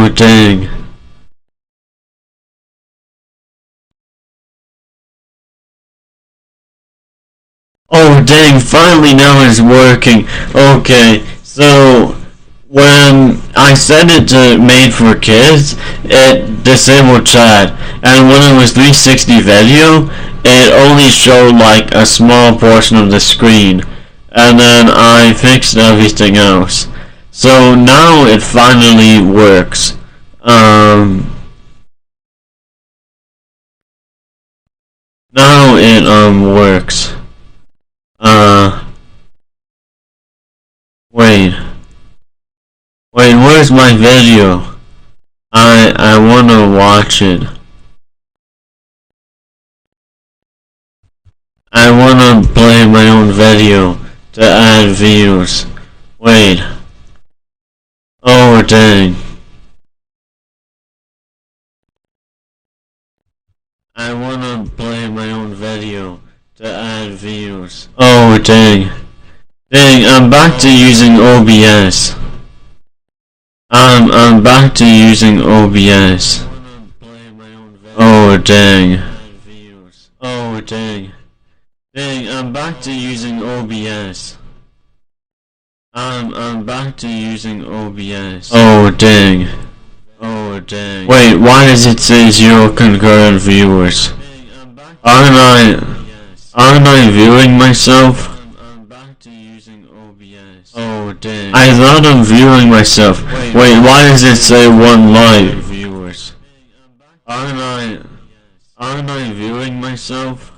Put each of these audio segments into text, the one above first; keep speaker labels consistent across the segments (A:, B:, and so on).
A: Oh dang. Oh dang, finally now it's working. Okay, so when I set it to made for kids, it disabled chat, and when it was 360 video, it only showed like a small portion of the screen, and then I fixed everything else. So now it finally works. Now it works. Wait. Wait, where's my video? I wanna watch it. I wanna play my own video to add views. Wait. Oh dang. I wanna play my own video to add views. Oh dang. Dang, I'm back to using OBS. I'm back to using OBS. Oh dang. Oh dang. Dang, I'm back to using OBS. I'm back to using OBS. Oh dang. Oh dang. Wait, why does it say 0 concurrent viewers? Aren't I viewing myself? Oh dang. I thought I'm viewing myself. Wait, why does it say 1 live viewers? Aren't I viewing myself?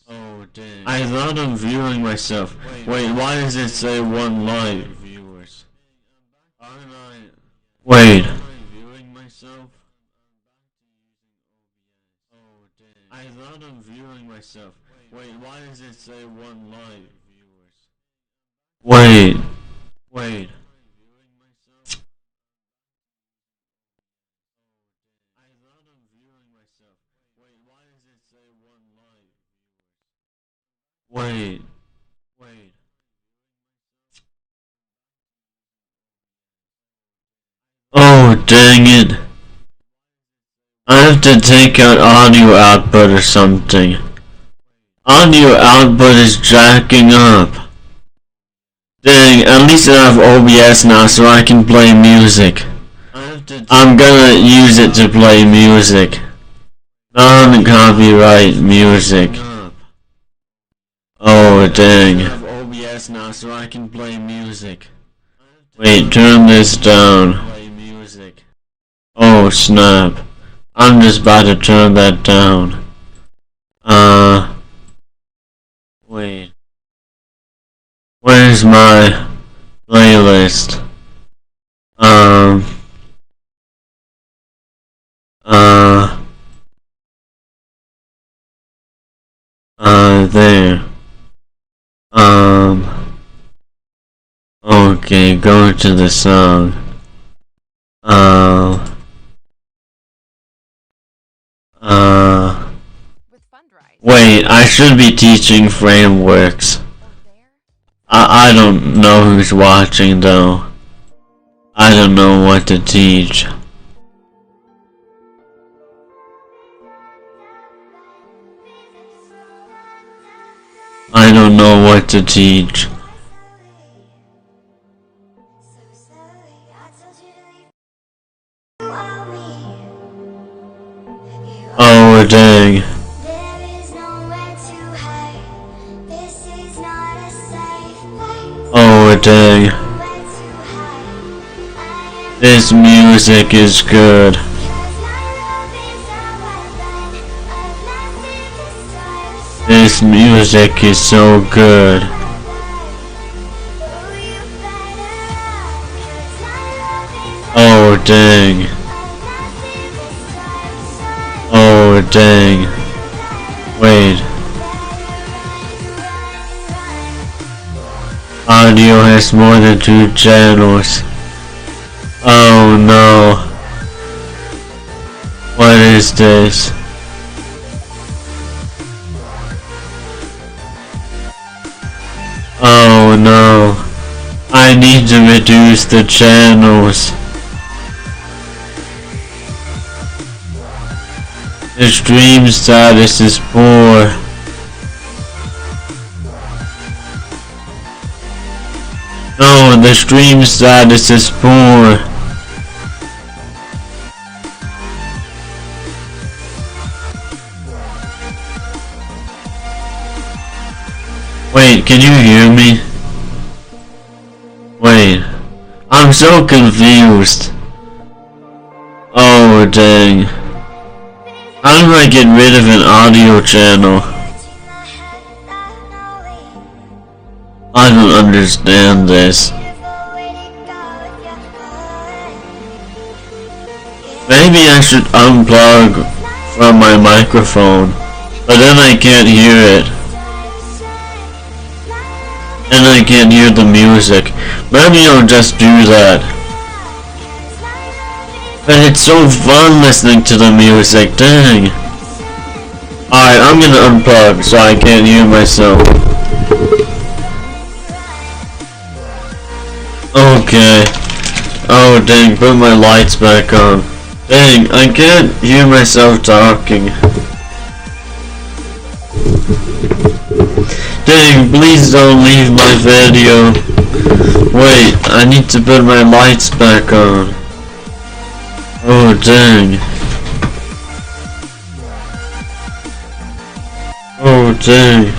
A: Oh dang. I thought I'm viewing myself. Wait, why does it say 1 live viewers? Wait. I thought I'm viewing myself. Wait, why does it say 1 live viewers? Wait. Wait. I thought I'm viewing myself. Wait, why does it say 1 live viewers? Wait. Wait. Oh, dang it. I have to take out audio output or something. Audio output is jacking up. Dang, at least I have OBS now so I can play music. I'm gonna use it to play music. Non-copyright music. Oh dang. I have OBS now so I can play music. Wait, turn this down. Oh snap. I'm just about to turn that down. Wait. Where's my playlist? There. Okay, go to the song. Wait, I should be teaching frameworks. I don't know who's watching though. I don't know what to teach. I don't know what to teach. Oh dang. Oh dang. This music is good. This music is so good. Oh dang. Oh dang. Wait. Audio has more than 2 channels. Oh no. What is this? Oh no. I I need to reduce the channels. The stream status is poor. No, the stream status is poor. Wait, can you hear me? Wait, I'm so confused. Oh dang. How do I get rid of an audio channel? I don't understand this. Maybe I should unplug from my microphone, but then I can't hear it. And I can't hear the music. Maybe I'll just do that. But it's so fun listening to the music, dang. Alright, I'm gonna unplug so I can't hear myself. Okay. Oh dang, put my lights back on. Dang, I can't hear myself talking. Dang, please don't leave my video. Wait, I need to put my lights back on. Oh dang. Oh dang.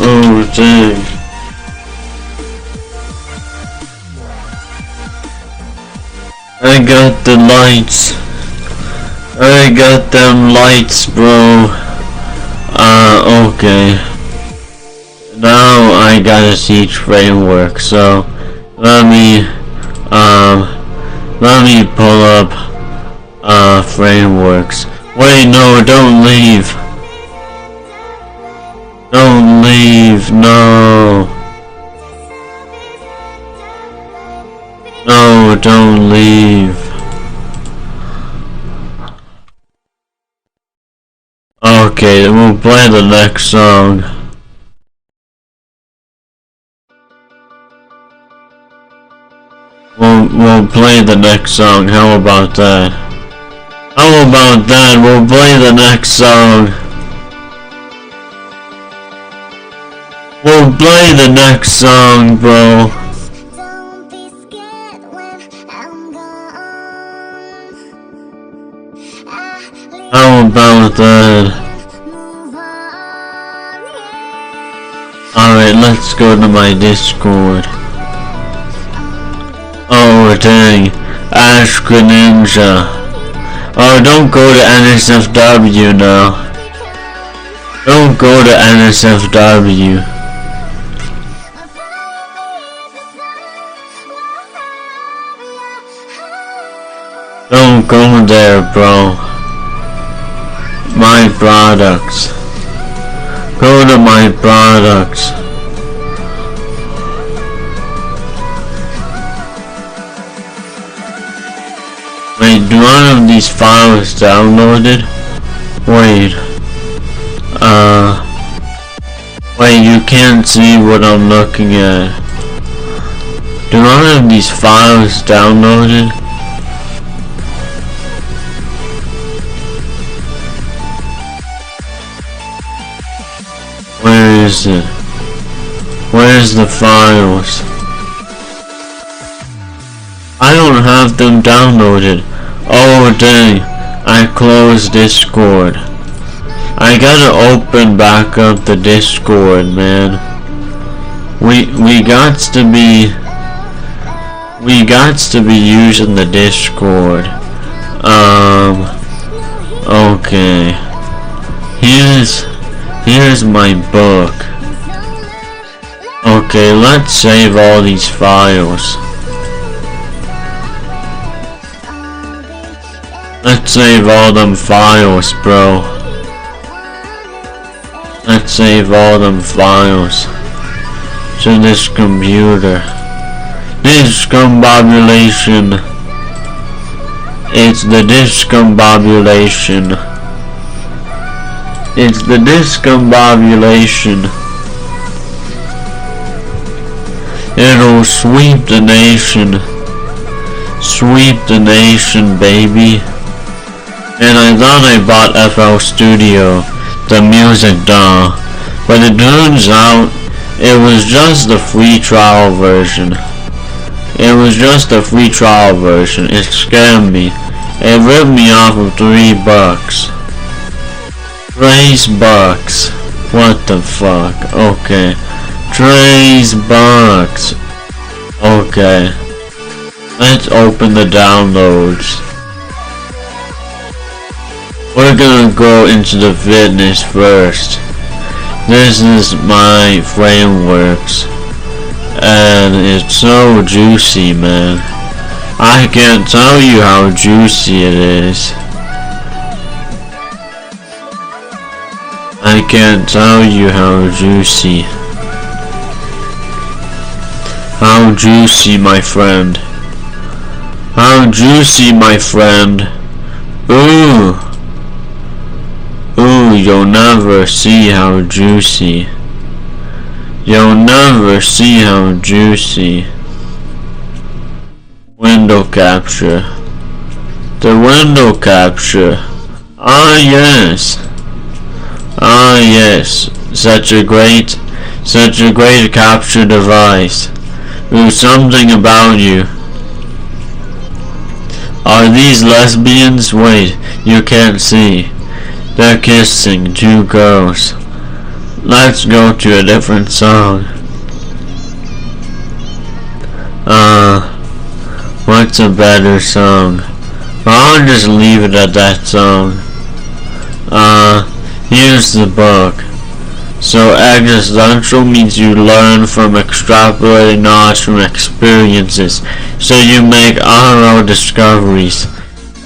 A: Oh dang. I got the lights. I got them lights, bro. Okay. Now I gotta teach framework, so let me pull up frameworks. Wait, no, don't leave. Don't leave, no. No, don't leave. Okay, then we'll play the next song. We'll play the next song. How about that? How about that? We'll play the next song. We'll play the next song, bro. How about that? Alright, let's go to my Discord. Oh dang, Ashka Ninja. Oh, don't go to NSFW now. Don't go to NSFW. Don't go there, bro. My products. Go to my products. Wait, do I have these files downloaded? Wait. Wait, you can't see what I'm looking at. Do I have these files downloaded? Where is it? Where's the files? I don't have them downloaded. Oh dang, I closed Discord. I gotta open back up the Discord, man. We gots to be using the Discord. Okay. Here's my book. Okay, let's save all these files. Let's save all them files, bro. Let's save all them files to this computer. Discombobulation. It's the discombobulation. It's the discombobulation. It'll sweep the nation. Sweep the nation, baby. And I thought I bought FL Studio, the music DAW, but it turns out it was just the free trial version. It was just a free trial version. It scammed me. It ripped me off of $3. $3. What the fuck? Okay. $3. Okay. Let's open the downloads. We're gonna go into the fitness first. This is my frameworks. And it's so juicy, man. I can't tell you how juicy it is. I can't tell you how juicy. How juicy, my friend. How juicy, my friend. Ooh. Ooh, you'll never see how juicy. You'll never see how juicy. Window capture. The window capture. Ah yes. Ah yes. Such a great capture device. There's something about you. Are these lesbians? Wait, you can't see. They're kissing, two girls. Let's go to a different song. What's a better song? I'll just leave it at that song. Here's the book. So existential means you learn from extrapolating knowledge from experiences. So you make RO discoveries.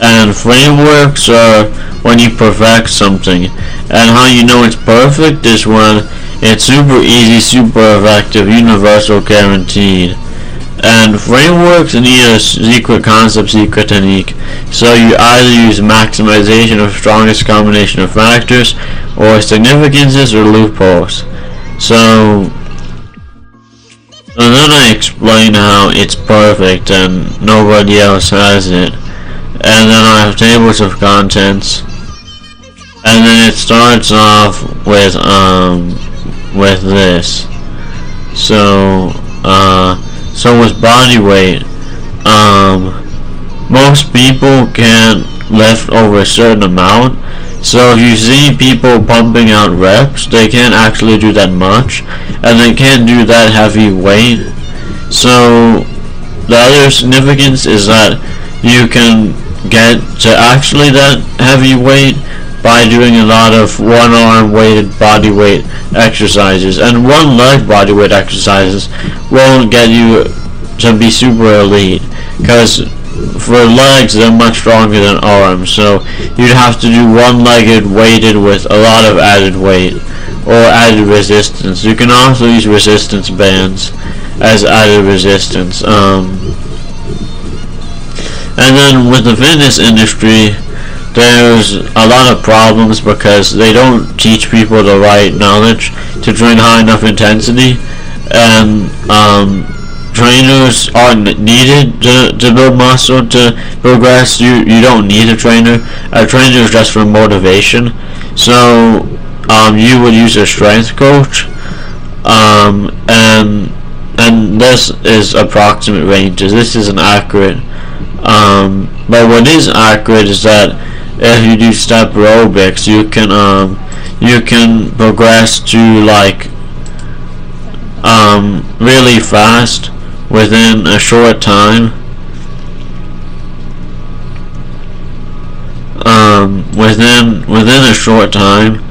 A: And frameworks are when you perfect something. And how you know it's perfect is when it's super easy, super effective, universal, guaranteed. And frameworks need a secret concept, secret technique. So you either use maximization of strongest combination of factors, or significances, or loopholes. So then I explain how it's perfect and nobody else has it. And then I have tables of contents. And then it starts off with this. So with body weight, most people can't lift over a certain amount. So if you see people pumping out reps, they can't actually do that much, and they can't do that heavy weight. So the other significance is that you can get to actually that heavy weight by doing a lot of one-arm weighted body weight exercises, and one-leg body weight exercises won't get you to be super elite, because for legs they're much stronger than arms, so you'd have to do one-legged weighted with a lot of added weight or added resistance. You can also use resistance bands as added resistance. And then with the fitness industry, there's a lot of problems because they don't teach people the right knowledge to train high enough intensity, and trainers aren't needed to build muscle to progress. You don't need a trainer. A trainer is just for motivation. So you would use a strength coach, and this is approximate ranges. This isn't accurate. But what is accurate is that if you do step aerobics, you can progress to like really fast within a short time. Within a short time,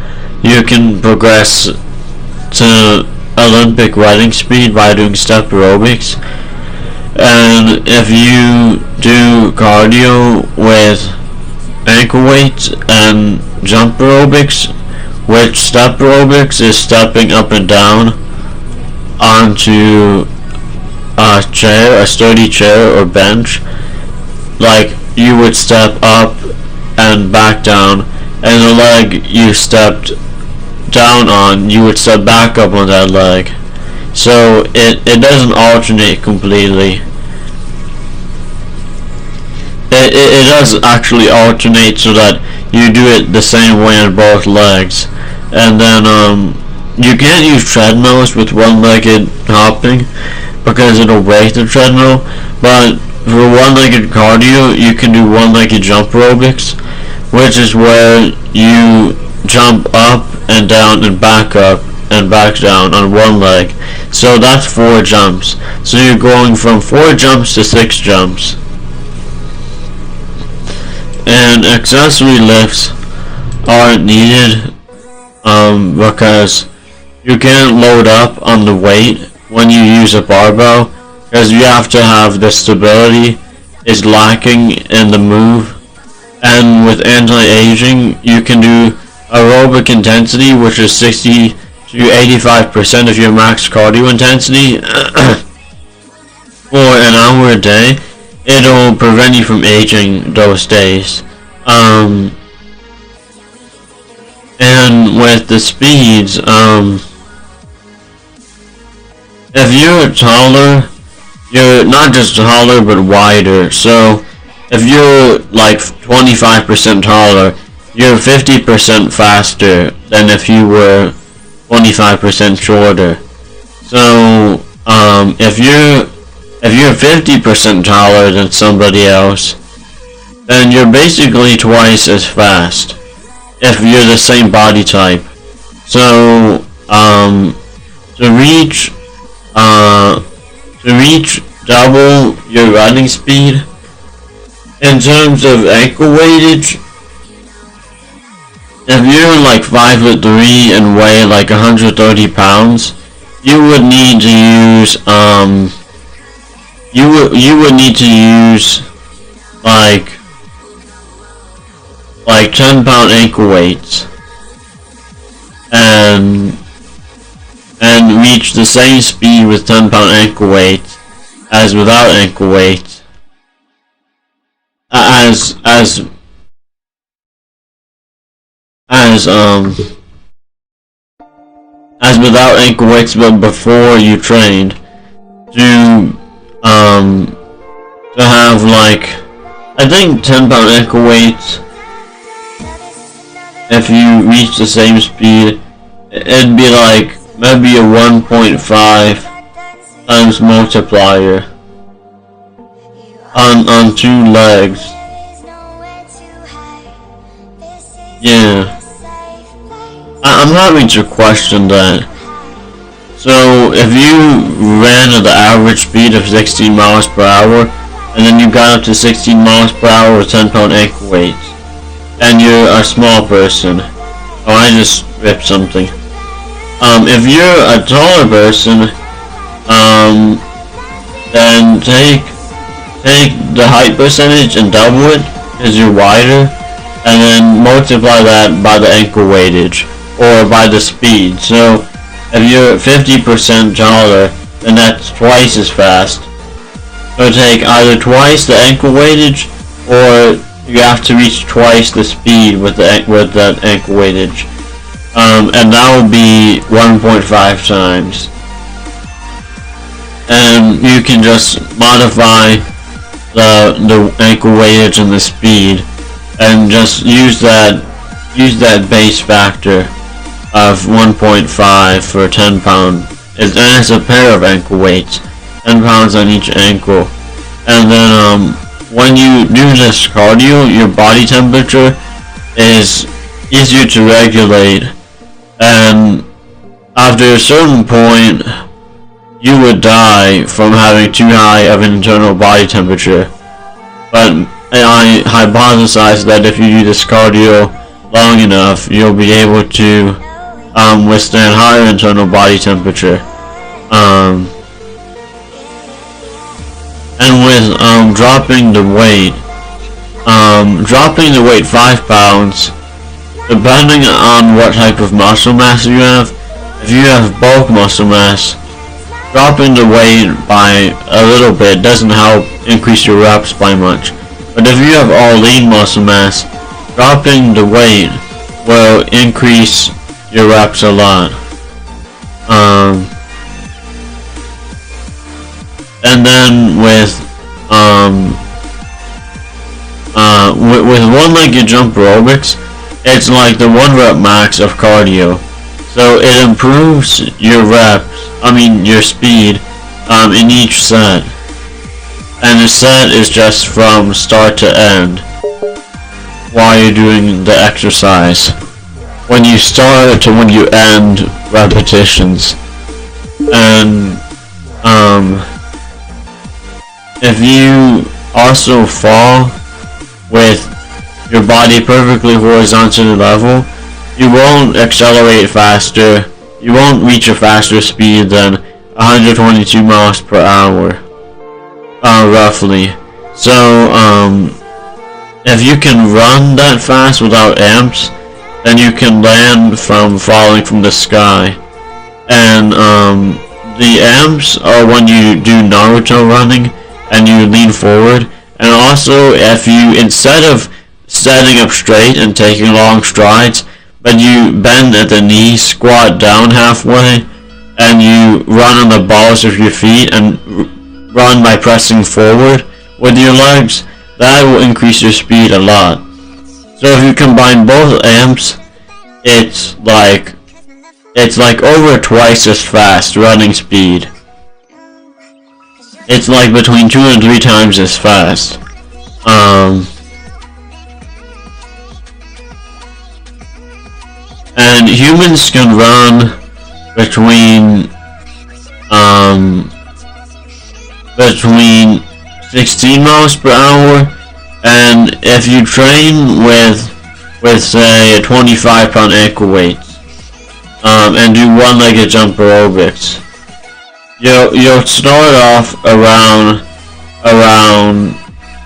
A: you can progress to Olympic running speed by doing step aerobics. And if you do cardio with ankle weights and jump aerobics, which step aerobics is stepping up and down onto a chair, a sturdy chair or bench, like you would step up and back down, and the leg you stepped down on, you would step back up on that leg. so it doesn't alternate completely. It does actually alternate so that you do it the same way on both legs. And then you can't use treadmills with one-legged hopping because it'll break the treadmill, but for one-legged cardio you can do one-legged jump aerobics, which is where you jump up and down and back up and back down on one leg. So that's 4 jumps. So you're going from 4 jumps to 6 jumps. And accessory lifts aren't needed because you can't load up on the weight when you use a barbell, because you have to have the stability is lacking in the move. And with anti-aging, you can do aerobic intensity, which is 60 to 85% of your max cardio intensity for an hour a day. It'll prevent you from aging those days. And with the speeds, if you're taller, you're not just taller but wider. So if you're like 25% taller, you're 50% faster than if you were 25% shorter. So if you're 50% taller than somebody else, then you're basically twice as fast if you're the same body type. So to reach double your running speed in terms of ankle weightage, if you're like 5'3" and weigh like 130 pounds, you would need to use you would need to use like 10-pound ankle weights and reach the same speed with 10-pound ankle weights as without ankle weights. As without ankle weights, but before you trained, to have like, I think 10-pound ankle weights, if you reach the same speed, it'd be like maybe a 1.5 times multiplier on 2 legs. Yeah. I'm having to question that. So if you ran at the average speed of 16 miles per hour, and then you got up to 16 miles per hour with 10-pound ankle weights, and you're a small person, oh, I just ripped something. If you're a taller person, then take the height percentage and double it, because you're wider, and then multiply that by the ankle weightage, or by the speed. So if you're 50% taller, then that's twice as fast. So take either twice the ankle weightage, or you have to reach twice the speed with that ankle weightage. And that will be 1.5 times. And you can just modify the ankle weightage and the speed, and just use that base factor of 1.5 for 10-pound. And it's a pair of ankle weights, 10 pounds on each ankle. And then when you do this cardio, your body temperature is easier to regulate, and after a certain point you would die from having too high of an internal body temperature. But I hypothesize that if you do this cardio long enough, you'll be able to withstand higher internal body temperature. And with dropping the weight 5 pounds, depending on what type of muscle mass you have. If you have bulk muscle mass, dropping the weight by a little bit doesn't help increase your reps by much. But if you have all lean muscle mass, dropping the weight will increase your reps a lot. and then with one-legged jump aerobics, it's like the 1 rep max of cardio. So it improves your your speed in each set. And the set is just from start to end while you're doing the exercise. When you start to when you end repetitions. And if you also fall with your body perfectly horizontally level, you won't accelerate faster. You won't reach a faster speed than 122 miles per hour, roughly. So, if you can run that fast without amps, then you can land from falling from the sky. And, the amps are when you do Naruto running and you lean forward. And also, if you, instead of standing up straight and taking long strides, but you bend at the knee, squat down halfway, and you run on the balls of your feet and run by pressing forward with your legs, that will increase your speed a lot. So if you combine both amps, it's like over twice as fast running speed. It's like between 2 and 3 times as fast. And humans can run between 16 miles per hour, and if you train with say 25-pound ankle weights, and do one-legged jump aerobics, you'll start off around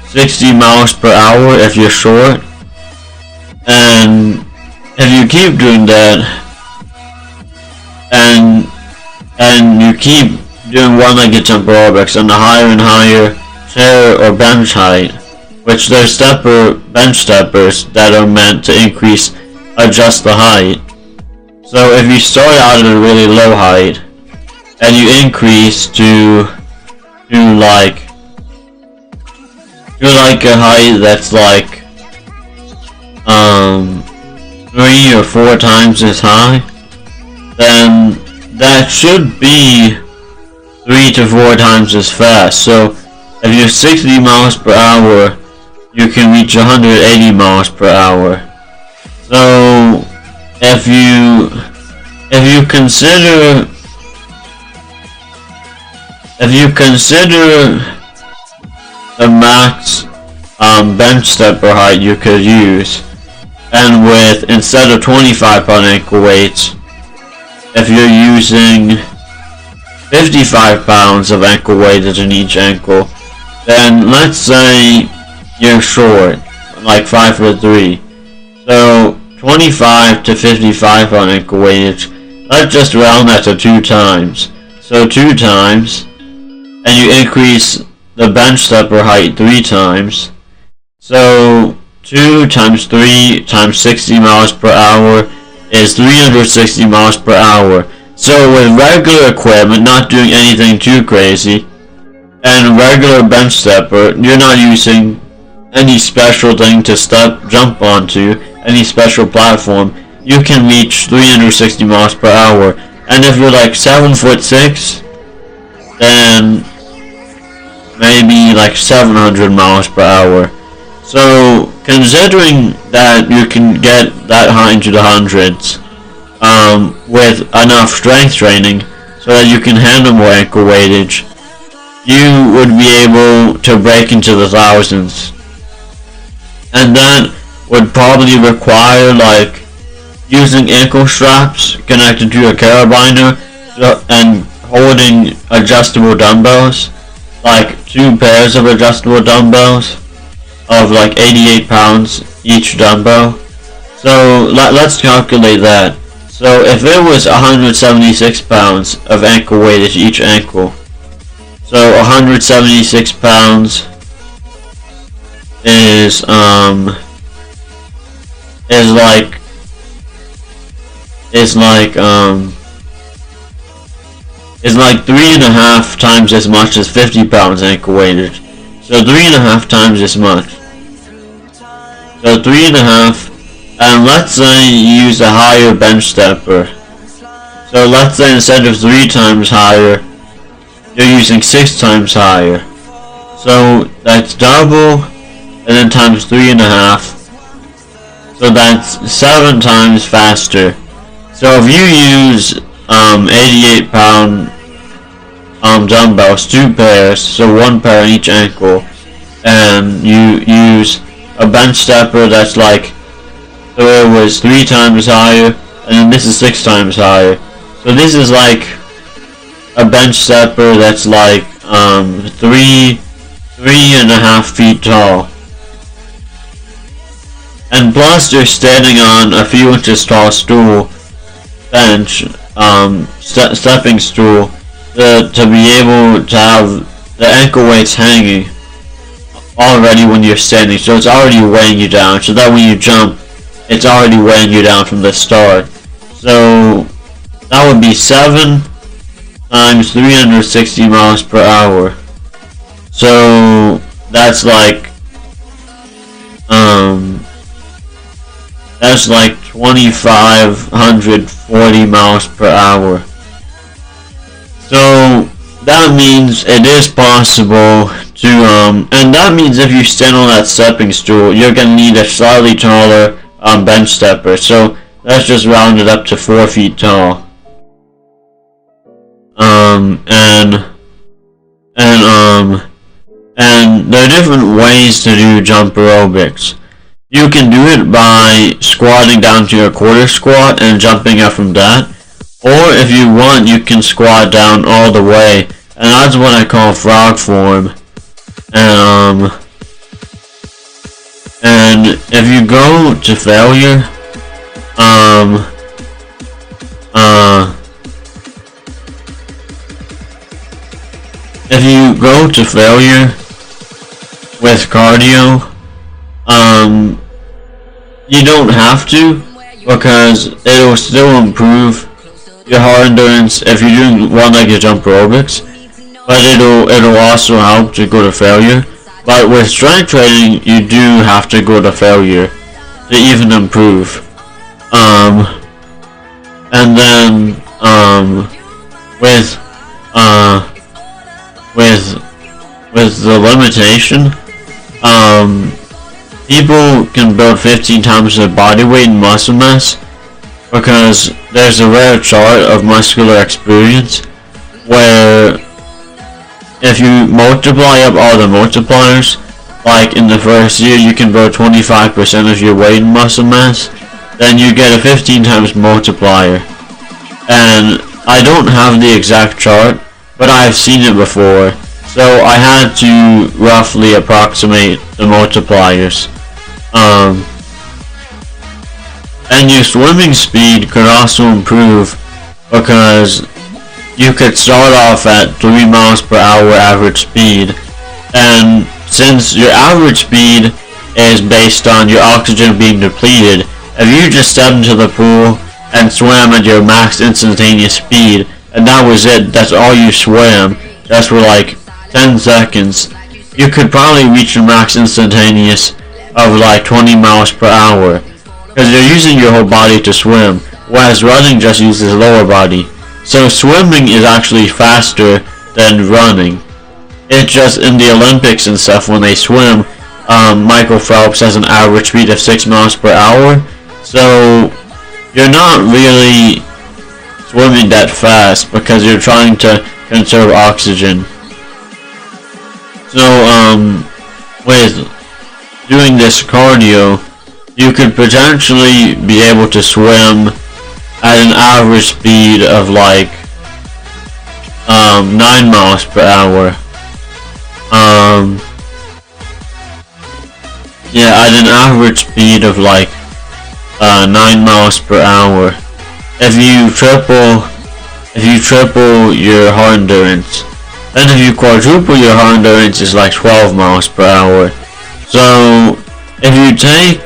A: 60 miles per hour if you're short, and if you keep doing that, and you keep doing one-legged jump aerobics on the higher and higher chair or bench height, which there's bench steppers that are meant to adjust the height. So if you start out at a really low height, and you increase to like a height that's like 3 or 4 times as high, then that should be 3 to 4 times as fast. So if you're 60 miles per hour, you can reach 180 miles per hour. So if you consider the max bench stepper height you could use, and with, instead of 25-pound ankle weights, if you're using 55 pounds of ankle weights in each ankle, then let's say you're short, like 5'3", so 25 to 55 on ankle weightage, let's just round that to 2 times. So 2 times, and you increase the bench stepper height 3 times. So 2 times 3 times 60 miles per hour is 360 miles per hour. So with regular equipment, not doing anything too crazy, and regular bench stepper, you're not using any special thing to jump onto, any special platform, you can reach 360 miles per hour. And if you're like 7'6", then maybe like 700 miles per hour. So considering that you can get that high into the hundreds, with enough strength training so that you can handle more ankle weightage, you would be able to break into the thousands. And that would probably require like using ankle straps connected to a carabiner and holding adjustable dumbbells, like 2 pairs of adjustable dumbbells of like 88 pounds each dumbbell. So let's calculate that. So if it was 176 pounds of ankle weight each ankle, so 176 pounds is is like 3.5 times as much as 50 pounds ankle weighted. So 3.5 times as much. So 3.5, and let's say you use a higher bench stepper. So let's say instead of 3 times higher, you're using 6 times higher. So that's double, and then times 3.5. So that's 7 times faster. So if you use 88 pound dumbbells, 2 pairs, so 1 pair on each ankle, and you use a bench stepper that's like, so it was 3 times higher, and then this is 6 times higher. So this is like a bench stepper that's like 3.5 feet tall. And plus you're standing on a few inches tall stool, bench, stepping stool, to be able to have the ankle weights hanging already when you're standing, so it's already weighing you down, so that when you jump, it's already weighing you down from the start. So that would be 7 times 360 miles per hour. So that's like 2,540 miles per hour. So that means it is possible to and that means if you stand on that stepping stool, you're gonna need a slightly taller bench stepper. So let's just round it up to 4 feet tall. And there are different ways to do jump aerobics. You can do it by squatting down to your quarter squat and jumping up from that. Or if you want, you can squat down all the way, and that's what I call frog form. And if you go to failure, if you go to failure with cardio, you don't have to, because it'll still improve your heart endurance if you're doing one-legged jump aerobics, but it'll also help to go to failure. But with strength training, you do have to go to failure to even improve. And then with the limitation, people can build 15 times their body weight and muscle mass, because there's a rare chart of muscular experience where if you multiply up all the multipliers, like in the first year you can build 25% of your weight and muscle mass, then you get a 15 times multiplier. And I don't have the exact chart, but I've seen it before, so I had to roughly approximate the multipliers. And your swimming speed could also improve, because you could start off at 3 miles per hour average speed, and since your average speed is based on your oxygen being depleted, if you just stepped into the pool and swam at your max instantaneous speed, and that was it, that's all you swam, that's for like 10 seconds, you could probably reach your max instantaneous of like 20 miles per hour, because you're using your whole body to swim, whereas running just uses lower body. So swimming is actually faster than running. It's just in the Olympics and stuff, when they swim, Michael Phelps has an average speed of 6 miles per hour, so you're not really swimming that fast because you're trying to conserve oxygen. So with doing this cardio, you could potentially be able to swim at an average speed of like 9 miles per hour. Yeah, at an average speed of like 9 miles per hour. If you triple your heart endurance, then if you quadruple your heart endurance, is like 12 miles per hour. So if you take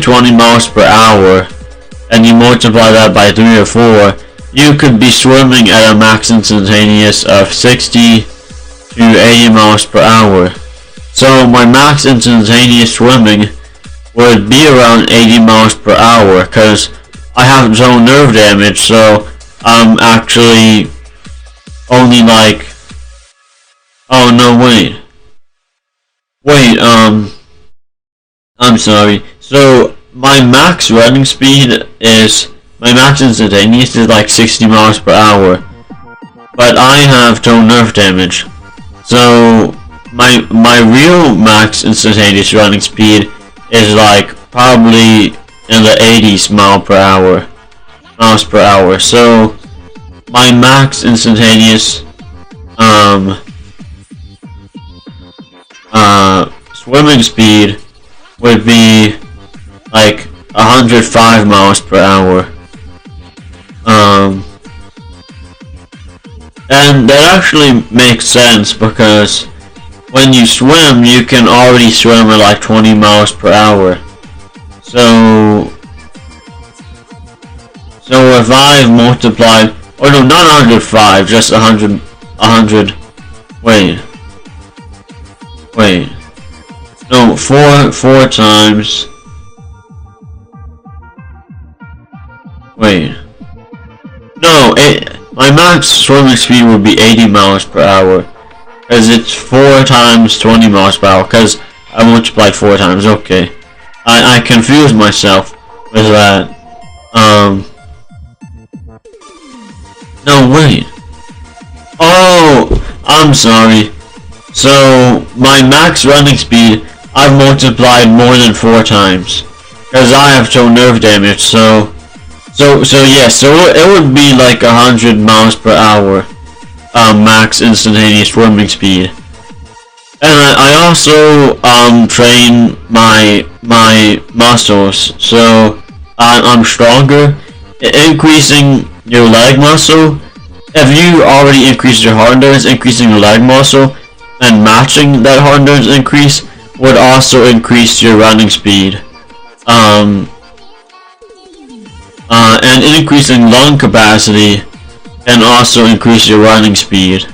A: 20 miles per hour and you multiply that by 3 or 4, you could be swimming at a max instantaneous of 60 to 80 miles per hour. So my max instantaneous swimming would be around 80 miles per hour because I have zone nerve damage, so I'm actually only like, oh no, wait, I'm sorry. So my max running speed is, my max instantaneous is like 60 miles per hour, but I have zone nerve damage. So my real max instantaneous running speed is like probably in the 80s miles per hour. So my max instantaneous swimming speed would be like 105 miles per hour. And that actually makes sense because when you swim, you can already swim at like 20 miles per hour. So if I multiplied, or no, not 105, just 100, no, four times, no, my max swimming speed would be 80 miles per hour, because it's 4 times 20 miles per hour, because I multiplied 4 times, okay. I confused myself with that. No, wait. Oh, I'm sorry. So, my max running speed, I've multiplied more than 4 times. Because I have zone nerve damage, so it would be like 100 miles per hour. Max instantaneous swimming speed. And I also train my muscles, so I'm stronger. Increasing your leg muscle, if you already increased your hard endurance, increasing your leg muscle and matching that hard endurance increase would also increase your running speed. And increasing lung capacity can also increase your running speed.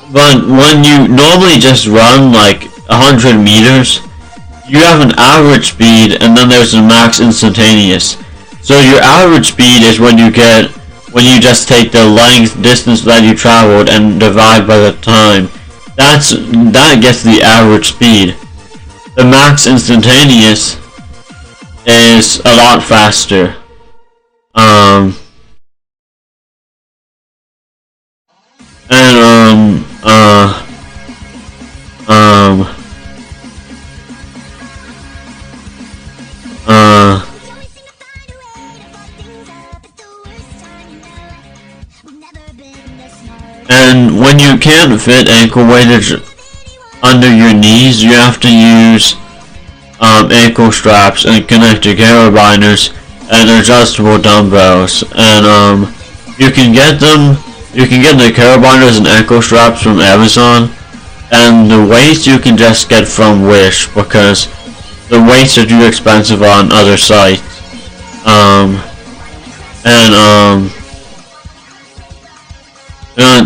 A: But when you normally just run like 100 meters, you have an average speed and then there's a max instantaneous. So your average speed is when you just take the length distance that you traveled and divide by the time. That gets the average speed. The max instantaneous is a lot faster. And when you can't fit ankle weightage under your knees, you have to use ankle straps and connected carabiners and adjustable dumbbells. And you can get the carabiners and ankle straps from Amazon, and the weights you can just get from Wish because the weights are too expensive on other sites.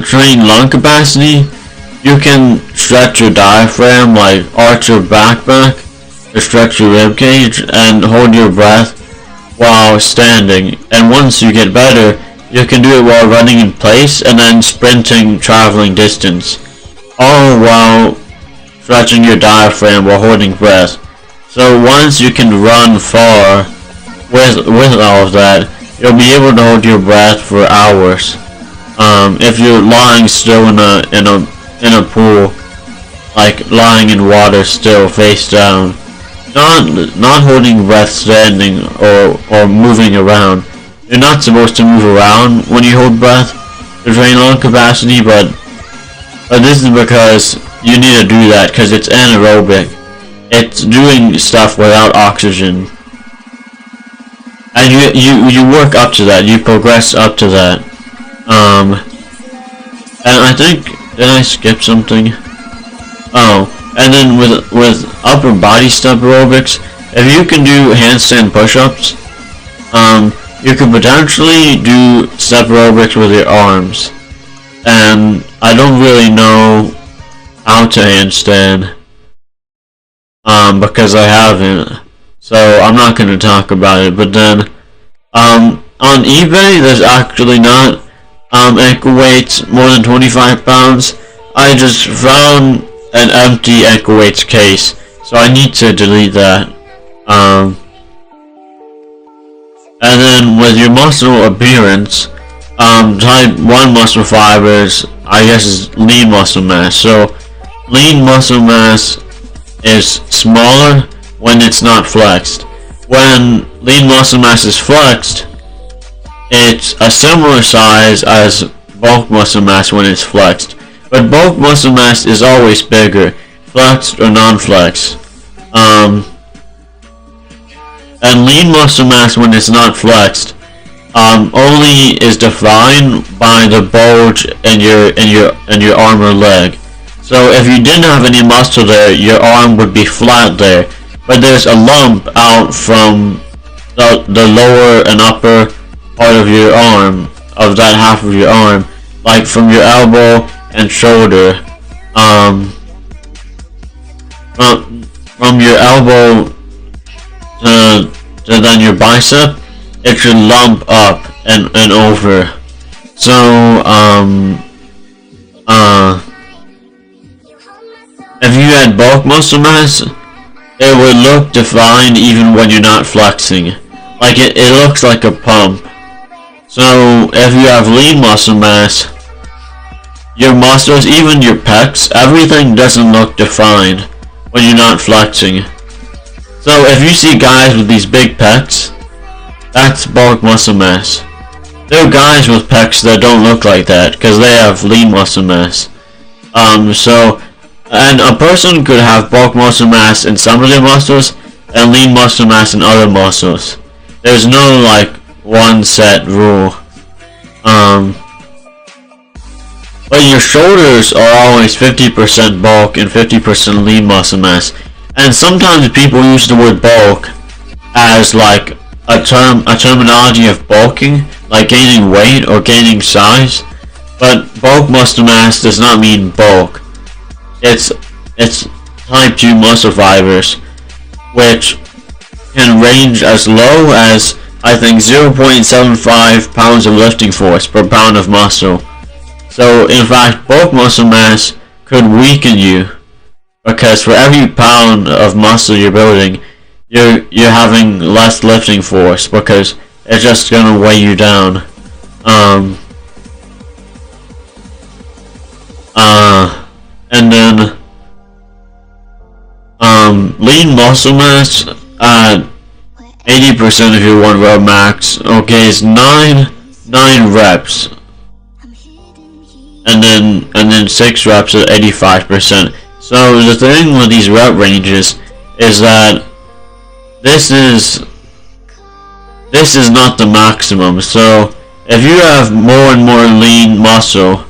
A: Train lung capacity, you can stretch your diaphragm, like arch your back to stretch your rib cage and hold your breath while standing. And once you get better, you can do it while running in place and then sprinting traveling distance, all while stretching your diaphragm while holding breath. So once you can run far with all of that, you'll be able to hold your breath for hours. If you're lying still in a pool, like lying in water still face down, not holding breath standing or moving around. You're not supposed to move around when you hold breath to train lung capacity, but this is because you need to do that because it's anaerobic. It's doing stuff without oxygen, and you work up to that. You progress up to that. And I think, did I skip something? Oh, and then with upper body step aerobics, if you can do handstand push-ups, you can potentially do step aerobics with your arms. And I don't really know how to handstand, because I haven't, so I'm not going to talk about it. But then, on eBay, there's actually not ankle weights more than 25 pounds. I just found an empty ankle weights case, so I need to delete that. And then with your muscle appearance, type 1 muscle fibers, I guess, is lean muscle mass. So lean muscle mass is smaller when it's not flexed. When lean muscle mass is flexed, it's a similar size as bulk muscle mass when it's flexed. But bulk muscle mass is always bigger, flexed or non-flexed. And lean muscle mass when it's not flexed, only is defined by the bulge in your arm or leg. So if you didn't have any muscle there, your arm would be flat there. But there's a lump out from the lower and upper part of your arm, of that half of your arm, like from your elbow and shoulder. From your elbow to then your bicep, it should lump up and over. So if you had bulk muscle mass, it would look defined even when you're not flexing. Like it looks like a pump. So if you have lean muscle mass, your muscles, even your pecs, everything doesn't look defined when you're not flexing. So if you see guys with these big pecs, that's bulk muscle mass. There are guys with pecs that don't look like that because they have lean muscle mass. And a person could have bulk muscle mass in some of their muscles and lean muscle mass in other muscles. There's no like one set rule. But your shoulders are always 50% bulk and 50% lean muscle mass. And sometimes people use the word bulk as like a terminology of bulking, like gaining weight or gaining size. But bulk muscle mass does not mean bulk. It's type 2 muscle fibers, which can range as low as, I think, 0.75 pounds of lifting force per pound of muscle. So in fact, bulk muscle mass could weaken you, because for every pound of muscle you're building, you're having less lifting force because it's just gonna weigh you down. And then lean muscle mass at 80% of your 1 rep max, okay, is 9 reps, and then 6 reps at 85%. So the thing with these rep ranges is that this is not the maximum. So if you have more and more lean muscle,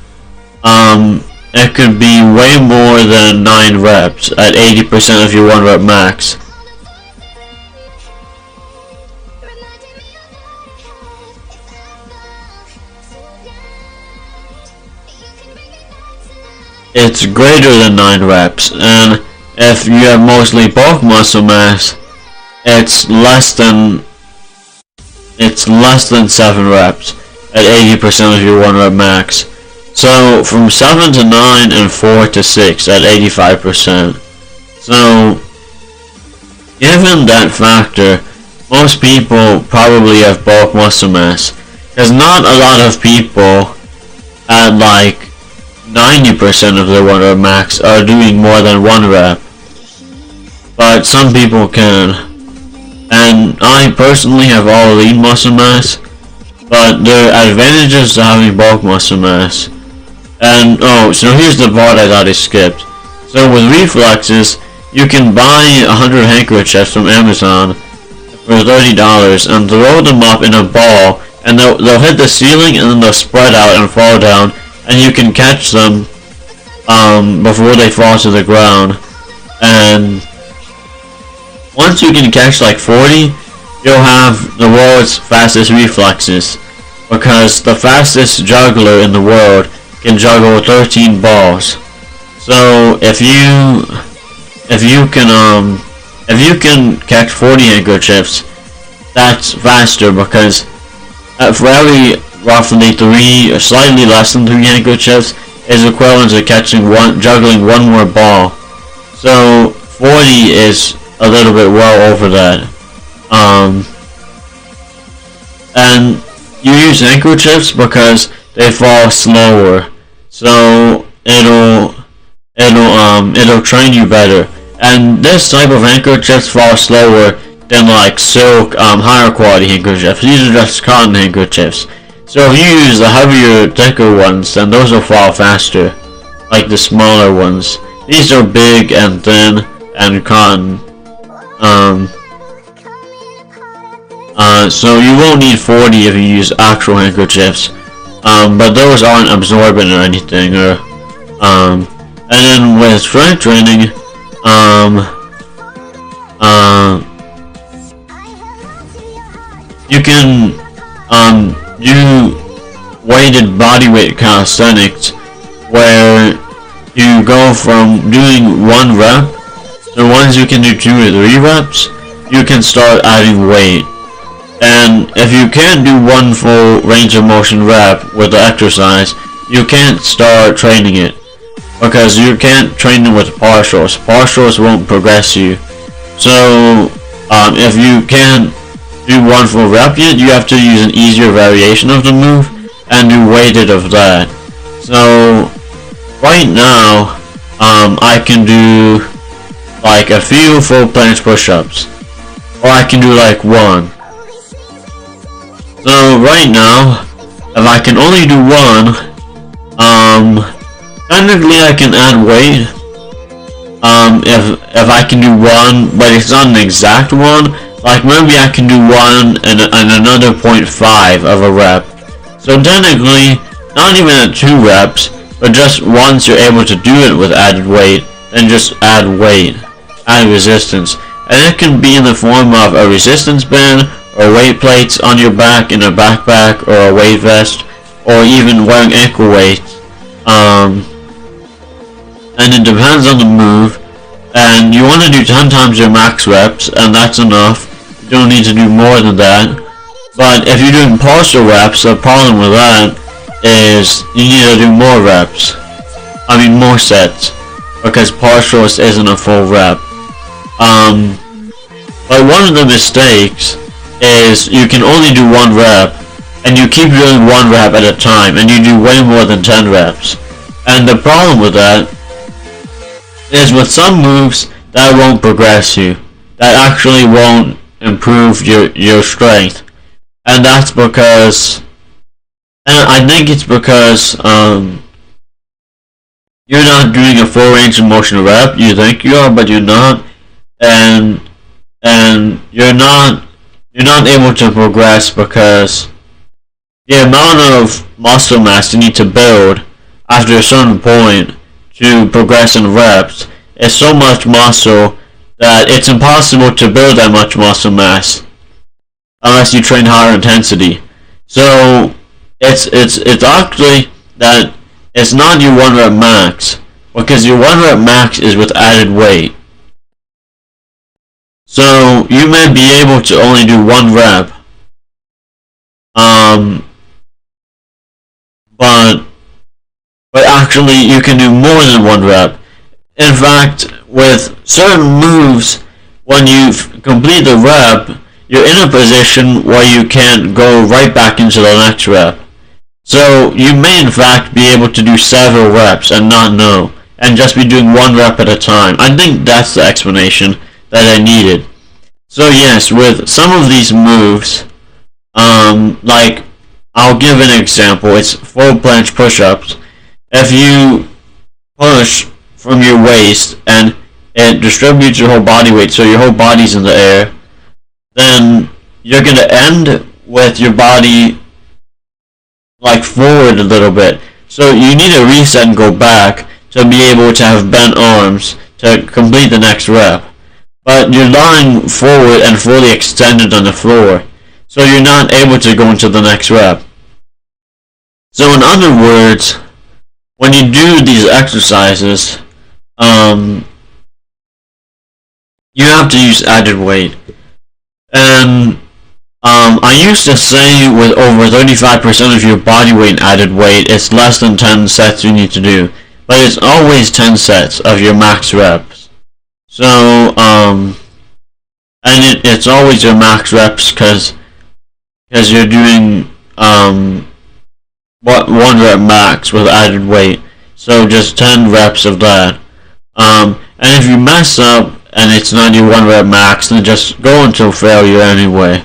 A: it could be way more than 9 reps at 80% of your 1 rep max. It's greater than 9 reps, and if you have mostly bulk muscle mass, it's less than 7 reps at 80% of your 1 rep max. So from 7 to 9 and 4 to 6 at 85%. So given that factor, most people probably have bulk muscle mass, because not a lot of people at like 90% of their 1 rep max are doing more than 1 rep, but some people can. And I personally have all lean muscle mass, but there are advantages to having bulk muscle mass. And so here's the part I thought I skipped. So with reflexes, you can buy 100 handkerchiefs from Amazon for $30 and throw them up in a ball, and they'll hit the ceiling and then they'll spread out and fall down and you can catch them before they fall to the ground. And once you can catch like 40, you'll have the world's fastest reflexes, because the fastest juggler in the world can juggle 13 balls. So if you can catch 40 handkerchiefs, that's faster, because for every roughly 3 or slightly less than 3 handkerchiefs is equivalent to juggling one more ball. So 40 is a little bit well over that. And you use handkerchiefs because they fall slower, so it'll train you better. And this type of handkerchiefs fall slower than like silk, higher quality handkerchiefs. These are just cotton handkerchiefs. So if you use the heavier, thicker ones, then those will fall faster, like the smaller ones. These are big and thin and cotton. So you won't need 40 if you use actual handkerchiefs. But those aren't absorbent or anything. And then with strength training, you can do weighted bodyweight calisthenics, where you go from doing 1 rep to once you can do 2 or 3 reps, you can start adding weight. And if you can't do 1 full range of motion rep with the exercise, you can't start training it, because you can't train it with partials. Partials won't progress you. So if you can't do 1 full rep yet, you have to use an easier variation of the move and do weighted of that. So right now, I can do like a few full planche push-ups, or I can do like 1. So right now, if I can only do 1, technically I can add weight. If I can do 1, but it's not an exact 1, like maybe I can do 1 and another 0.5 of a rep. So technically, not even at 2 reps, but just once you're able to do it with added weight, then just add weight, add resistance. And it can be in the form of a resistance band, or weight plates on your back in a backpack or a weight vest, or even wearing ankle weights. And it depends on the move, and you want to do 10 times your max reps, and that's enough. You don't need to do more than that. But if you're doing partial reps, the problem with that is you need to do more reps. I mean more sets, because partials isn't a full rep. But one of the mistakes is you can only do 1 rep, and you keep doing 1 rep at a time, and you do way more than 10 reps. And the problem with that is, with some moves, that won't progress you. That actually won't improve your strength. And that's because, and I think it's because, you're not doing a full range of motion rep. You think you are, but you're not. And you're not able to progress, because the amount of muscle mass you need to build after a certain point to progress in reps is so much muscle that it's impossible to build that much muscle mass unless you train higher intensity. So it's actually that it's not your 1 rep max, because your 1 rep max is with added weight. So you may be able to only do 1 rep, but actually you can do more than 1 rep. In fact, with certain moves, when you complete the rep, you're in a position where you can't go right back into the next rep. So you may in fact be able to do several reps and not know, and just be doing 1 rep at a time. I think that's the explanation that I needed. So yes, with some of these moves, like, I'll give an example. It's full planche push-ups. If you push from your waist and it distributes your whole body weight, so your whole body's in the air, then you're going to end with your body like forward a little bit. So you need to reset and go back to be able to have bent arms to complete the next rep. But you're lying forward and fully extended on the floor, so you're not able to go into the next rep. So in other words, when you do these exercises, you have to use added weight. And I used to say with over 35% of your body weight added weight, it's less than 10 sets you need to do. But it's always 10 sets of your max reps. So, and it's always your max reps because you're doing, 1 rep max with added weight. So just 10 reps of that. And if you mess up and it's not your 1 rep max, then just go until failure anyway.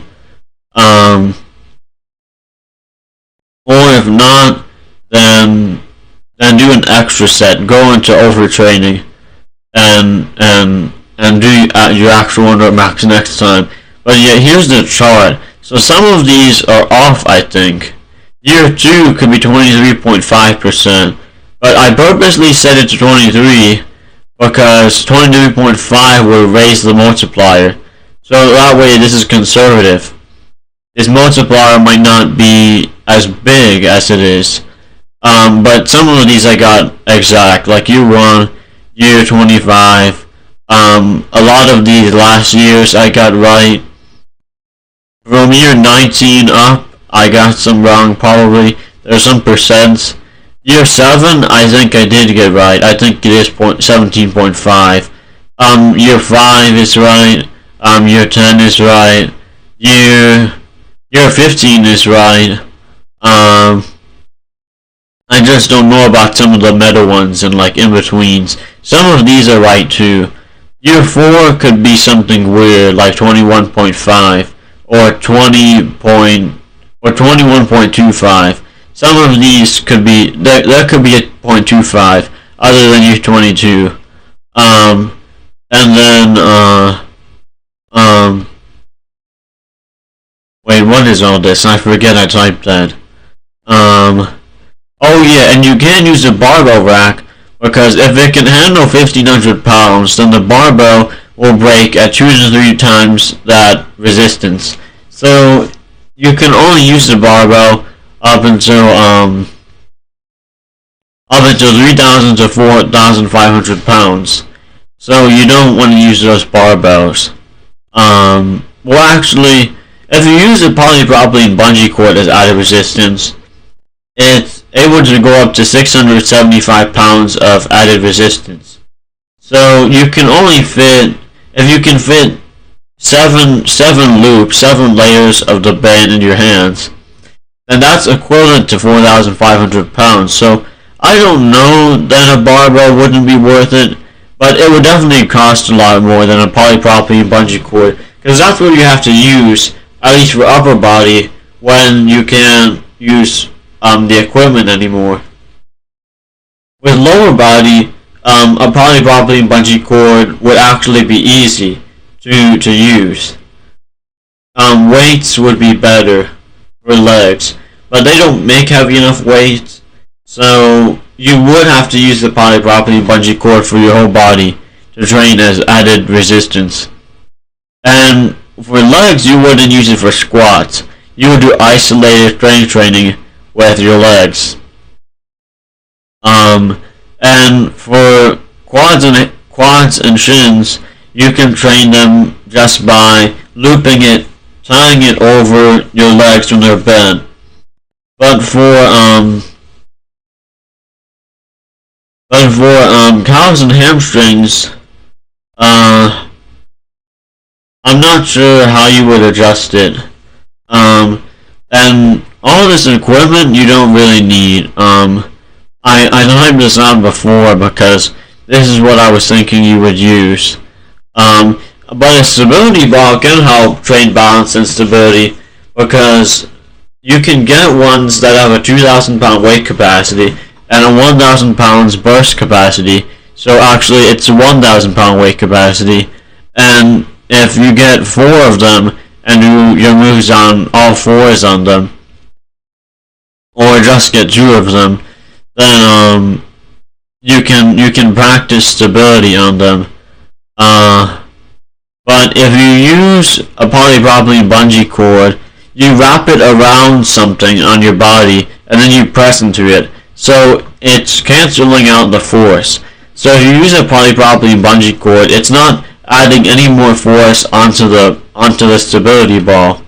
A: Or if not, then do an extra set. Go into overtraining and do your actual 1 rep max next time. But yeah, here's the chart. So some of these are off, I think. Year 2 could be 23.5%, but I purposely set it to 23 because 23.5 will raise the multiplier. So that way this is conservative. This multiplier might not be as big as it is. But some of these I got exact, like year 1, year 25. A lot of these last years I got right. From year 19 up, I got some wrong probably. There's some percents. Year 7, I think I did get right. I think it is 17.5. Year 5 is right. Year 10 is right. Year 15 is right. I just don't know about some of the meta ones and like in-betweens. Some of these are right too. Year 4 could be something weird like 21.5 or 21.25. Some of these could be, there could be a 0.25 other than year 22. And then, wait, what is all this? I forget I typed that. Oh yeah, and you can use the barbell rack because if it can handle 1,500 pounds, then the barbell will break at 2 to 3 times that resistance. So you can only use the barbell up until 3,000 to 4,500 pounds. So you don't want to use those barbells. Well, actually, if you use the polypropylene bungee cord as added resistance, it's able to go up to 675 pounds of added resistance. So you can only fit, if you can fit 7 loops, 7 layers of the band in your hands, then that's equivalent to 4,500 pounds. So I don't know that a barbell wouldn't be worth it, but it would definitely cost a lot more than a polypropylene bungee cord, because that's what you have to use, at least for upper body, when you can't use the equipment anymore. With lower body, a polypropylene bungee cord would actually be easy to use. Weights would be better for legs, but they don't make heavy enough weights, so you would have to use the polypropylene bungee cord for your whole body to train as added resistance. And for legs, you wouldn't use it for squats. You would do isolated strength training with your legs. And for quads and shins, you can train them just by looping it, tying it over your legs when they're bent. But for calves and hamstrings, I'm not sure how you would adjust it. And all this equipment you don't really need. I typed this out before because this is what I was thinking you would use. But a stability ball can help train balance and stability because you can get ones that have a 2,000 pound weight capacity and a 1,000 pounds burst capacity. So actually it's a 1,000 pound weight capacity, and if you get 4 of them and do your moves on all 4s on them, or just get 2 of them, then you can practice stability on them. But if you use a polypropylene bungee cord, you wrap it around something on your body and then you press into it. So it's canceling out the force. So if you use a polypropylene bungee cord, it's not adding any more force onto the stability ball.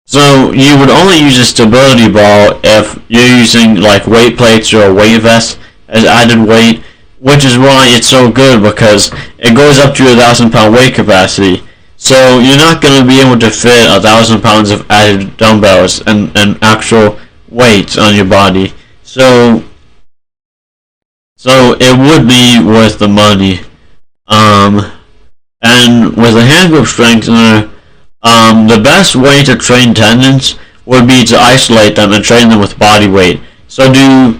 A: So you would only use a stability ball if you're using like weight plates or a weight vest as added weight, which is why it's so good, because it goes up to 1,000-pound weight capacity. So you're not going to be able to fit 1,000 pounds of added dumbbells and actual weights on your body. So it would be worth the money. And with a hand grip strengthener, the best way to train tendons would be to isolate them and train them with body weight. So do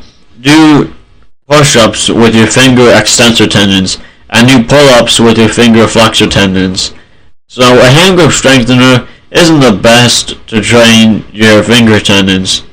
A: push-ups with your finger extensor tendons and do pull-ups with your finger flexor tendons. So a hand grip strengthener isn't the best to train your finger tendons,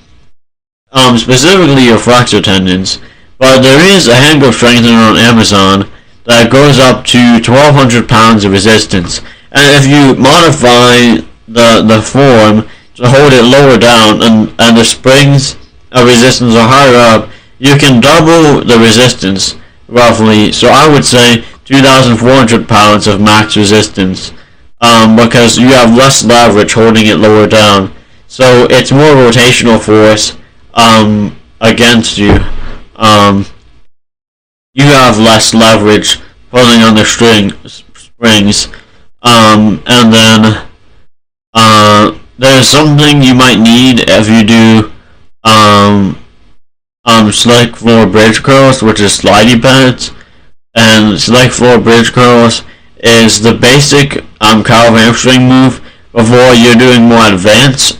A: specifically your flexor tendons, but there is a hand grip strengthener on Amazon that goes up to 1,200 pounds of resistance. And if you modify the form to hold it lower down and the springs of resistance are higher up, you can double the resistance, roughly. So I would say 2,400 pounds of max resistance, because you have less leverage holding it lower down. So it's more rotational force against you. You have less leverage pulling on the springs. And then there's something you might need if you do slick floor bridge curls, which is slidey pads. And slick floor bridge curls is the basic calf hamstring move before you're doing more advanced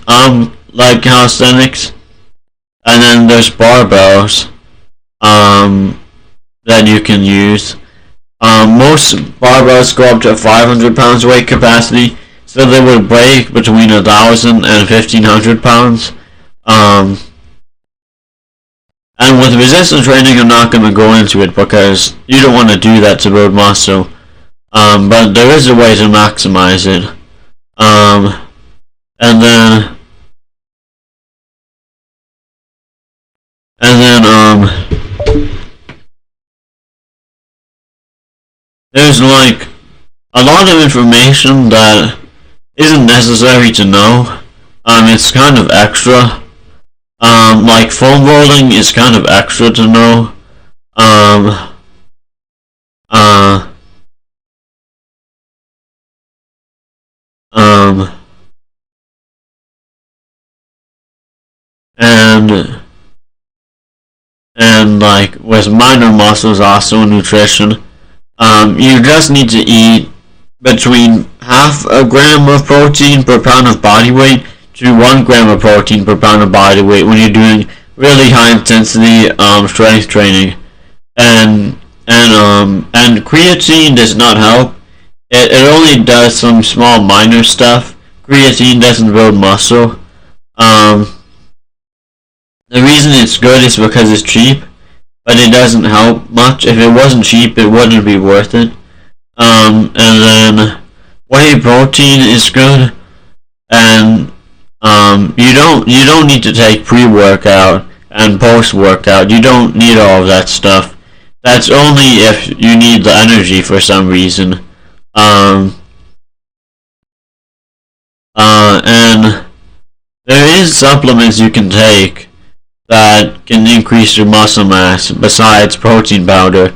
A: like calisthenics. And then there's barbells that you can use. Most barbells go up to 500 pounds weight capacity, so they would break between 1,000 and 1,500 pounds. And with resistance training, I'm not going to go into it because you don't want to do that to build muscle. But there is a way to maximize it. And then there's like a lot of information that isn't necessary to know. It's kind of extra. Like foam rolling is kind of extra to know. And like with minor muscles, also nutrition. You just need to eat between half a gram of protein per pound of body weight to 1 gram of protein per pound of body weight when you're doing really high intensity strength training. And creatine does not help. It only does some small minor stuff. Creatine doesn't build muscle. The reason it's good is because it's cheap, but it doesn't help much. If it wasn't cheap, it wouldn't be worth it. And then whey protein is good, and you don't need to take pre-workout and post-workout. You don't need all of that stuff. That's only if you need the energy for some reason. And there is supplements you can take that can increase your muscle mass besides protein powder,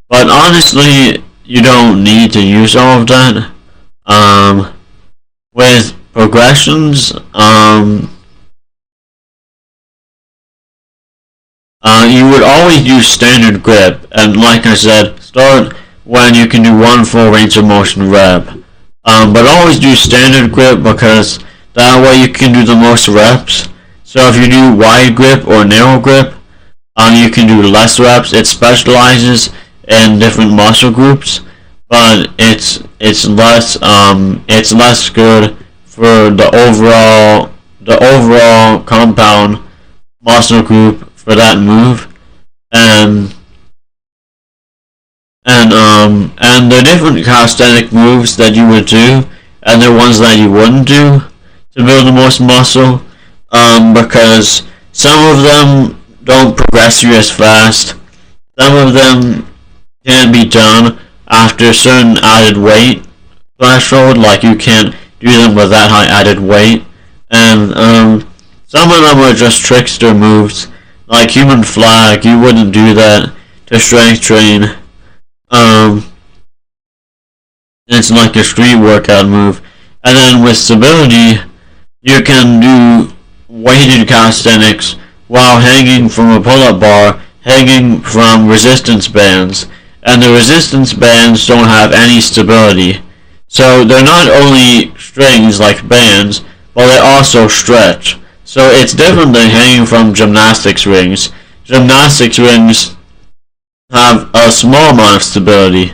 A: but honestly you don't need to use all of that. With progressions, you would always use standard grip, and like I said, start when you can do 1 full range of motion rep. But always do standard grip because that way you can do the most reps. So if you do wide grip or narrow grip, you can do less reps. It specializes in different muscle groups, but it's less good for the overall compound muscle group for that move. and the different calisthenic moves that you would do, and the ones that you wouldn't do to build the most muscle, because some of them don't progress you as fast. Some of them can be done after a certain added weight threshold, like you can't do them with that high added weight, and some of them are just trickster moves, like human flag. You wouldn't do that to strength train. It's like a street workout move. And then with stability, you can do weighted calisthenics while hanging from a pull-up bar, hanging from resistance bands. And the resistance bands don't have any stability. So they're not only strings like bands, but they also stretch. So it's different than hanging from gymnastics rings. Gymnastics rings have a small amount of stability.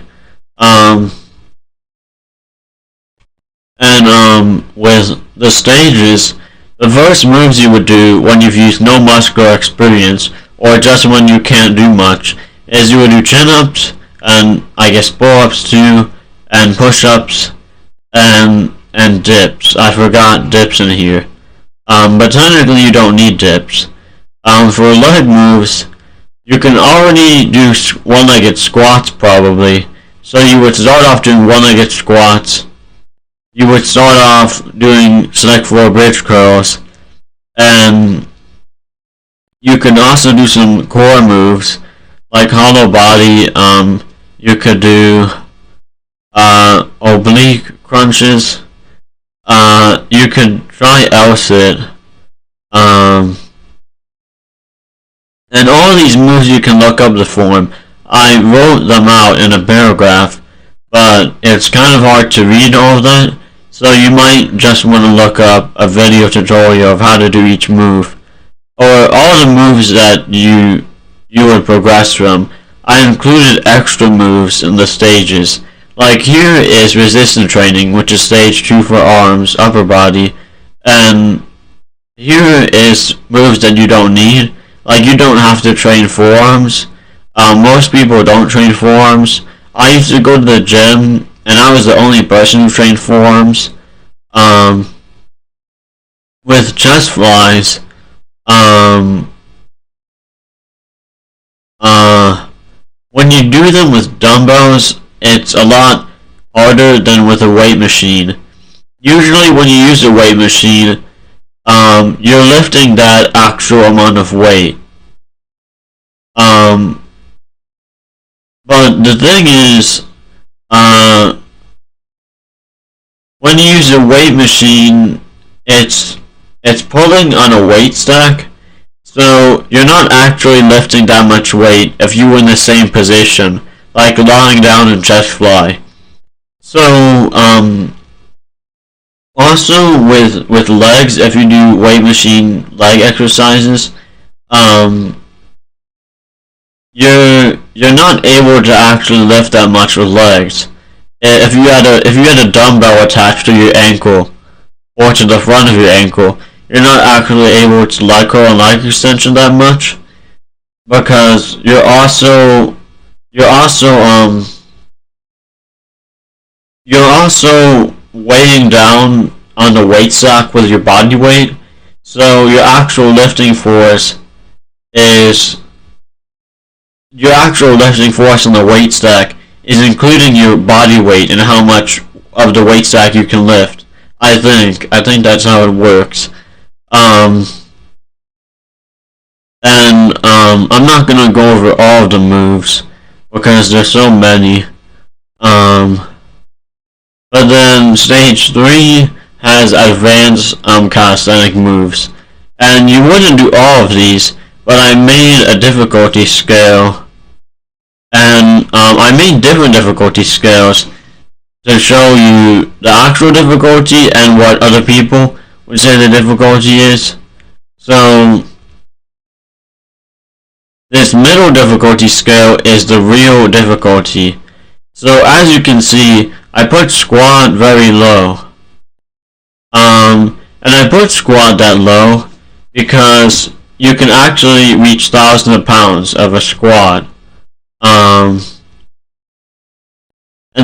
A: With the stages, the first moves you would do when you've used no muscular experience, or just when you can't do much, is you would do chin-ups, and I guess pull-ups too, and push-ups, and dips. I forgot dips in here. But technically you don't need dips. For leg moves, you can already do one-legged squats probably. So you would start off doing one-legged squats. You would start off doing select floor bridge curls, and you can also do some core moves like hollow body. You could do oblique crunches. You could try L-sit. And all of these moves you can look up the form. I wrote them out in a paragraph, but it's kind of hard to read all of that, so you might just want to look up a video tutorial of how to do each move, or all the moves that you would progress from. I included extra moves in the stages. Like here is resistance training, which is stage 2 for arms, upper body, and here is moves that you don't need. Like you don't have to train forearms. Most people don't train forearms. I used to go to the gym, and I was the only person who trained forearms. With chest flies, when you do them with dumbbells, it's a lot harder than with a weight machine. Usually when you use a weight machine, you're lifting that actual amount of weight. But the thing is, when you use a weight machine, it's pulling on a weight stack, so you're not actually lifting that much weight if you were in the same position, like lying down in chest fly. So, also with legs, if you do weight machine leg exercises, you're not able to actually lift that much with legs. If you had a dumbbell attached to your ankle or to the front of your ankle, you're not actually able to leg curl and leg extension that much, because you're also weighing down on the weight stack with your body weight. So your actual lifting force on the weight stack is including your body weight and how much of the weight stack you can lift. I think that's how it works. I'm not gonna go over all of the moves because there's so many. But then stage 3 has advanced calisthenic moves, and you wouldn't do all of these, but I made a difficulty scale, and I made different difficulty scales to show you the actual difficulty and what other people would say the difficulty is. So this middle difficulty scale is the real difficulty. So as you can see, I put squat very low. And I put squat that low because you can actually reach thousands of pounds of a squat. And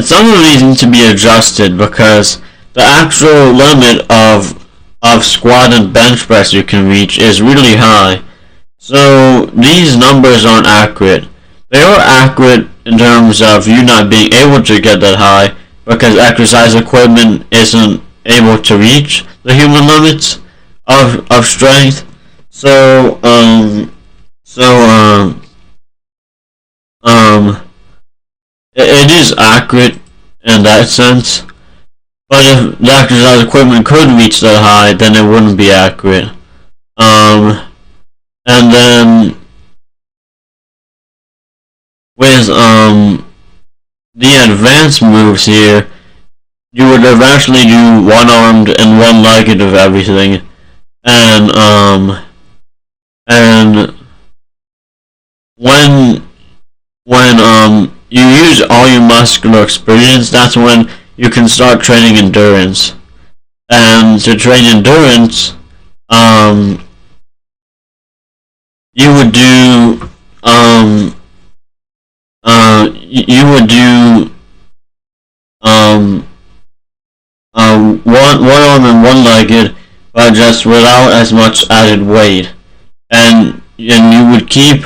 A: some of these need to be adjusted because the actual limit of squat and bench press you can reach is really high. So these numbers aren't accurate. They are accurate in terms of you not being able to get that high because exercise equipment isn't able to reach the human limits of strength. So it is accurate in that sense. But if the exercise equipment could reach that high, then it wouldn't be accurate. And then with the advanced moves here, you would eventually do one-armed and one-legged of everything, and when you use all your muscular experience, that's when you can start training endurance. And to train endurance, you would do one arm and one legged, but just without as much added weight, and you would keep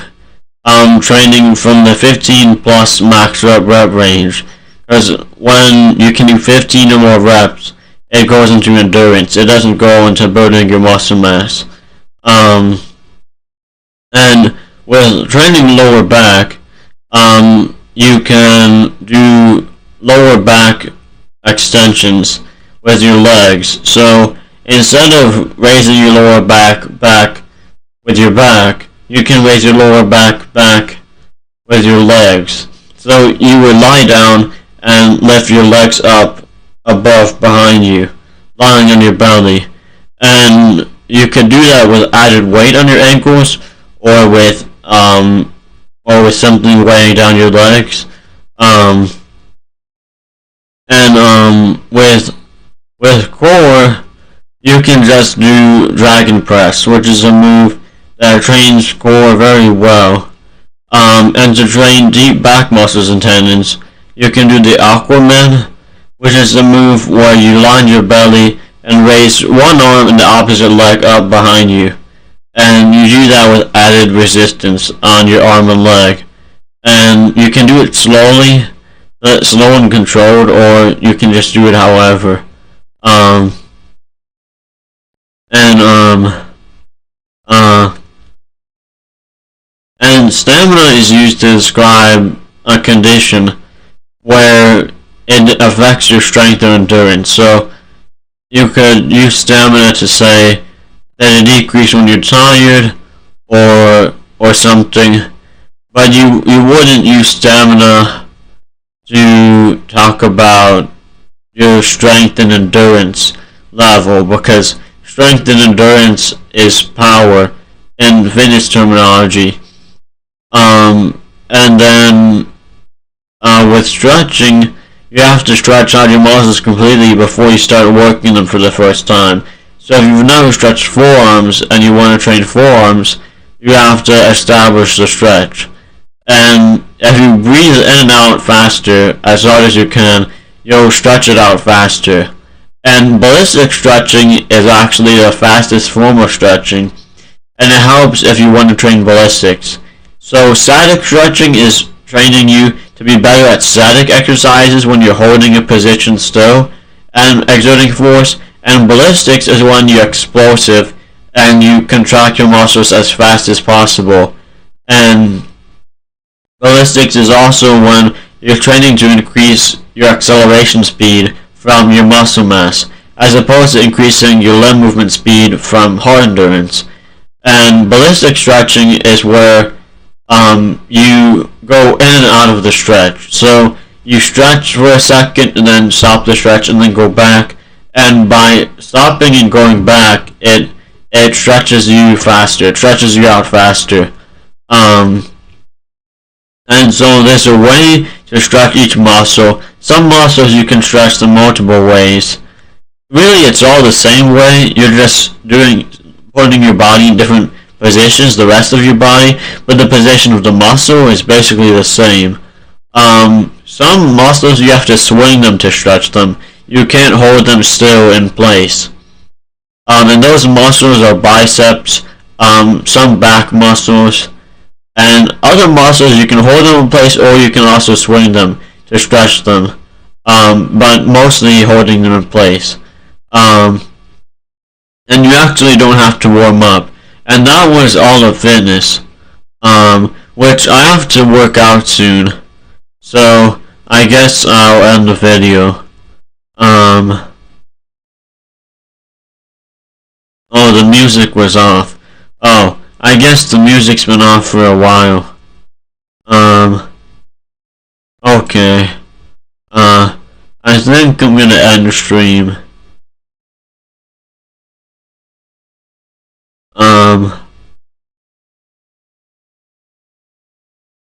A: training from the 15 plus max rep range, because when you can do 15 or more reps, it goes into endurance. It doesn't go into building your muscle mass. And with training lower back, you can do lower back extensions with your legs. So instead of raising your lower back with your back, you can raise your lower back with your legs. So you would lie down and lift your legs up above behind you, lying on your belly. And you can do that with added weight on your ankles or with something weighing down your legs. With core, you can just do dragon press, which is a move that trains core very well. And to train deep back muscles and tendons, you can do the Aquaman, which is a move where you lie on your belly and raise one arm and the opposite leg up behind you. And you do that with added resistance on your arm and leg. And you can do it slowly, slow and controlled, or you can just do it however. And stamina is used to describe a condition where it affects your strength or endurance. So you could use stamina to say that it decreases when you're tired or something, but you wouldn't use stamina to talk about your strength and endurance level, because strength and endurance is power in fitness terminology. And then with stretching, you have to stretch out your muscles completely before you start working them for the first time. So if you've never stretched forearms and you want to train forearms, you have to establish the stretch. And if you breathe in and out faster, as hard as you can, you'll stretch it out faster. And ballistic stretching is actually the fastest form of stretching, and it helps if you want to train ballistics. So static stretching is training you to be better at static exercises when you're holding a position still and exerting force, and ballistics is when you're explosive and you contract your muscles as fast as possible. And ballistics is also when you're training to increase your acceleration speed from your muscle mass, as opposed to increasing your limb movement speed from hard endurance. And ballistic stretching is where you go in and out of the stretch. So you stretch for a second and then stop the stretch and then go back, and by stopping and going back, it stretches you faster, it stretches you out faster. And so there's a way to stretch each muscle. Some muscles you can stretch in multiple ways. Really, it's all the same way. You're just putting your body in different positions the rest of your body, but the position of the muscle is basically the same. Some muscles you have to swing them to stretch them. You can't hold them still in place. And those muscles are biceps, some back muscles, and other muscles you can hold them in place or you can also swing them to stretch them. But mostly holding them in place. And you actually don't have to warm up. And that was all of fitness. Which I have to work out soon. So, I guess I'll end the video. Oh, the music was off. Oh, I guess the music's been off for a while. Okay. I think I'm gonna end the stream.